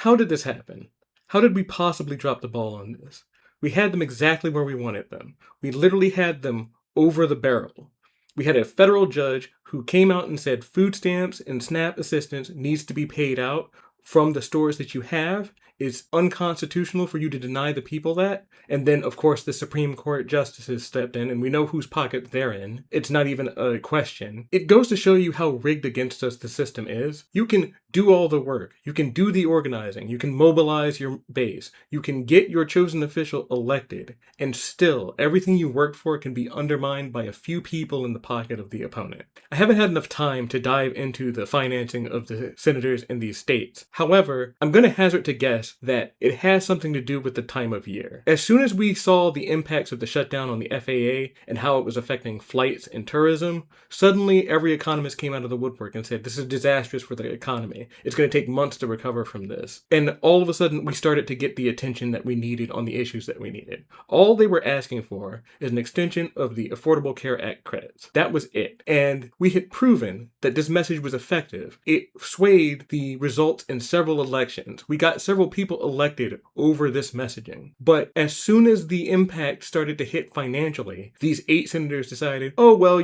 how did this happen? How did we possibly drop the ball on this? We had them exactly where we wanted them. We literally had them over the barrel. We had a federal judge who came out and said food stamps and SNAP assistance needs to be paid out from the stores that you have. It's unconstitutional for you to deny the people that. And then, of course, the Supreme Court justices stepped in, and we know whose pocket they're in. It's not even a question. It goes to show you how rigged against us the system is. You can do all the work. You can do the organizing. You can mobilize your base. You can get your chosen official elected. And still, everything you worked for can be undermined by a few people in the pocket of the opponent. I haven't had enough time to dive into the financing of the senators in these states. However, I'm going to hazard to guess that it has something to do with the time of year. As soon as we saw the impacts of the shutdown on the FAA and how it was affecting flights and tourism, suddenly every economist came out of the woodwork and said, this is disastrous for the economy. It's going to take months to recover from this. And all of a sudden, we started to get the attention that we needed on the issues that we needed. All they were asking for is an extension of the Affordable Care Act credits. That was it. And we had proven that this message was effective. It swayed the results in several elections. We got several people elected over this messaging. But as soon as the impact started to hit financially, these 8 senators decided, oh, well,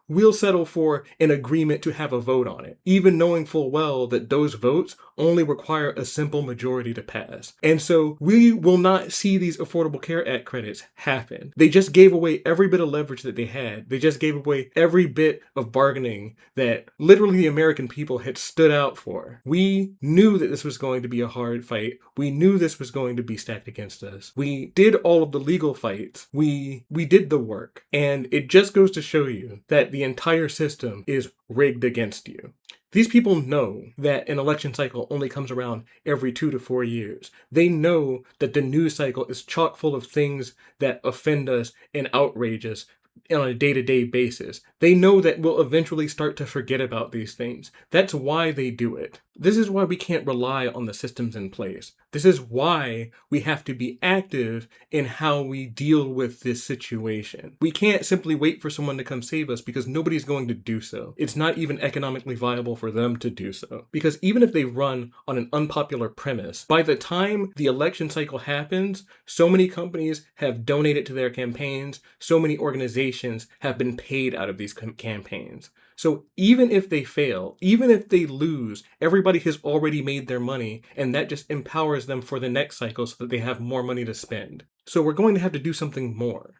we'll settle for an agreement to have a vote on it, even knowing full well that those votes only require a simple majority to pass. And so we will not see these Affordable Care Act credits happen. They just gave away every bit of leverage that they had. They just gave away every bit of bargaining that literally the American people had stood out for. We knew that this was going to be a hard fight. We knew this was going to be stacked against us. We did all of the legal fights. We did the work. And it just goes to show you that the entire system is rigged against you. These people know that an election cycle only comes around every 2 to 4 years. They know that the news cycle is chock full of things that offend us and outrage us on a day-to-day basis. They know that we'll eventually start to forget about these things. That's why they do it. This is why we can't rely on the systems in place. This is why we have to be active in how we deal with this situation. We can't simply wait for someone to come save us because nobody's going to do so. It's not even economically viable for them to do so. Because even if they run on an unpopular premise, by the time the election cycle happens, so many companies have donated to their campaigns, so many organizations have been paid out of these campaigns. So even if they fail, even if they lose, everybody has already made their money, and that just empowers them for the next cycle so that they have more money to spend. So we're going to have to do something more.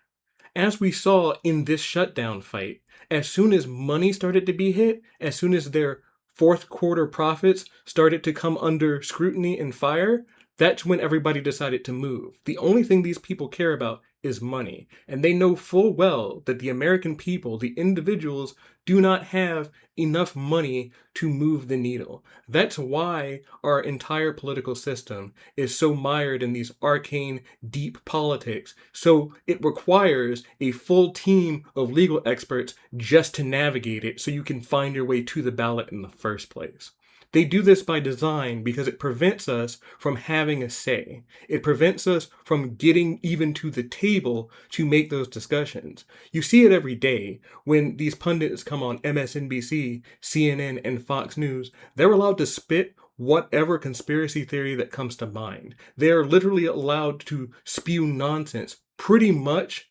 As we saw in this shutdown fight, as soon as money started to be hit, as soon as their fourth quarter profits started to come under scrutiny and fire, that's when everybody decided to move. The only thing these people care about is money. And they know full well that the American people, the individuals, do not have enough money to move the needle. That's why our entire political system is so mired in these arcane, deep politics. So it requires a full team of legal experts just to navigate it so you can find your way to the ballot in the first place. They do this by design because it prevents us from having a say. It prevents us from getting even to the table to make those discussions. You see it every day when these pundits come on MSNBC, CNN, and Fox News. They're allowed to spit whatever conspiracy theory that comes to mind. They're literally allowed to spew nonsense pretty much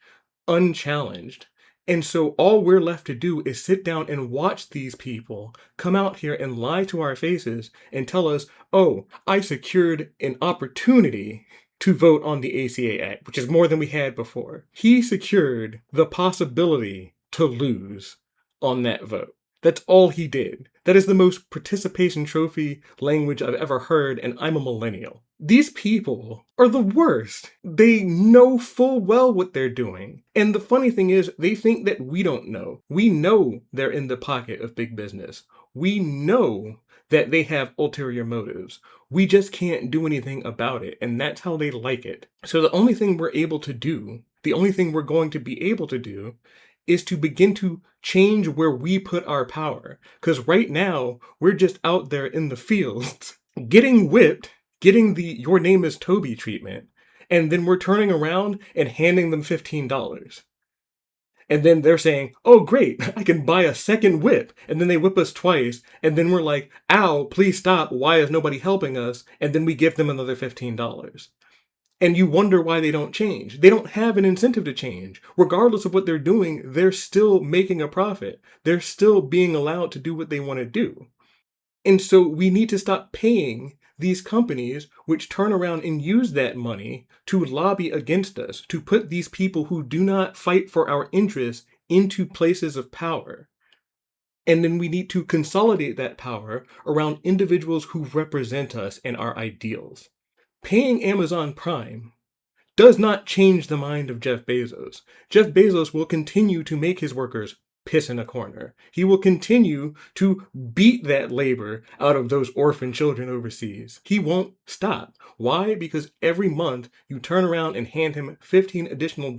unchallenged. And so all we're left to do is sit down and watch these people come out here and lie to our faces and tell us, oh, I secured an opportunity to vote on the ACA Act, which is more than we had before. He secured the possibility to lose on that vote. That's all he did. That is the most participation trophy language I've ever heard, and I'm a millennial. These people are the worst. They know full well what they're doing. And the funny thing is, they think that we don't know. We know they're in the pocket of big business. We know that they have ulterior motives. We just can't do anything about it, and that's how they like it. So the only thing we're able to do, the only thing we're going to be able to do, is to begin to change where we put our power. Because right now, we're just out there in the fields, getting whipped, getting the "your name is Toby" treatment, and then we're turning around and handing them $15. And then they're saying, oh, great, I can buy a second whip. And then they whip us twice. And then we're like, ow, please stop. Why is nobody helping us? And then we give them another $15. And you wonder why they don't change. They don't have an incentive to change. Regardless of what they're doing, they're still making a profit. They're still being allowed to do what they want to do. And so we need to stop paying these companies, which turn around and use that money to lobby against us, to put these people who do not fight for our interests into places of power. And then we need to consolidate that power around individuals who represent us and our ideals. Paying Amazon Prime does not change the mind of Jeff Bezos. Jeff Bezos will continue to make his workers piss in a corner. He will continue to beat that labor out of those orphan children overseas. He won't stop. Why? Because every month you turn around and hand him $15 additional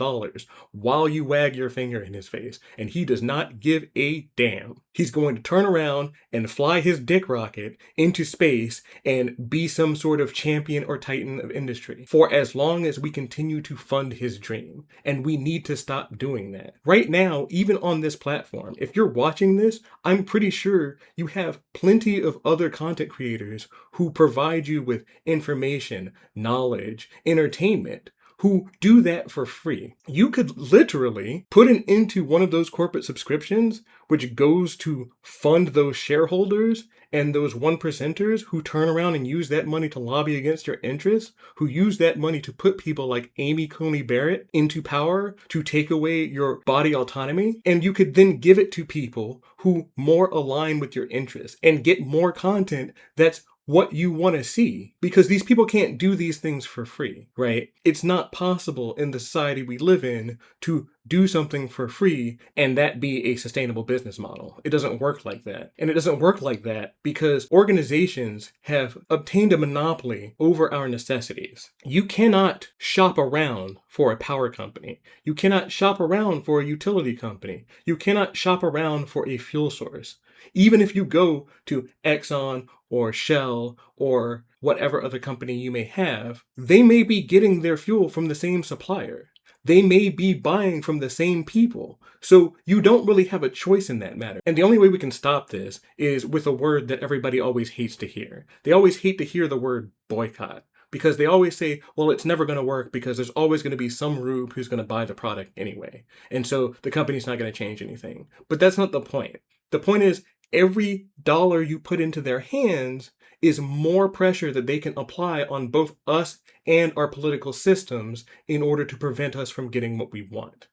while you wag your finger in his face, and he does not give a damn. He's going to turn around and fly his dick rocket into space and be some sort of champion or titan of industry for as long as we continue to fund his dream. And we need to stop doing that. Right now, even on this platform, if you're watching this, I'm pretty sure you have plenty of other content creators who provide you with information, knowledge, entertainment, who do that for free. You could literally put it into one of those corporate subscriptions, which goes to fund those shareholders and those 1%ers who turn around and use that money to lobby against your interests, who use that money to put people like Amy Coney Barrett into power to take away your body autonomy. And you could then give it to people who more align with your interests and get more content that's what you want to see, because these people can't do these things for free, right? It's not possible in the society we live in to do something for free and that be a sustainable business model. It doesn't work like that. And it doesn't work like that because organizations have obtained a monopoly over our necessities. You cannot shop around for a power company. You cannot shop around for a utility company. You cannot shop around for a fuel source. Even if you go to Exxon or Shell or whatever other company you may have, they may be getting their fuel from the same supplier. They may be buying from the same people. So you don't really have a choice in that matter. And the only way we can stop this is with a word that everybody always hates to hear. They always hate to hear the word boycott, because they always say, well, it's never going to work because there's always going to be some rube who's going to buy the product anyway. And so the company's not going to change anything. But that's not the point. The point is, every dollar you put into their hands is more pressure that they can apply on both us and our political systems in order to prevent us from getting what we want.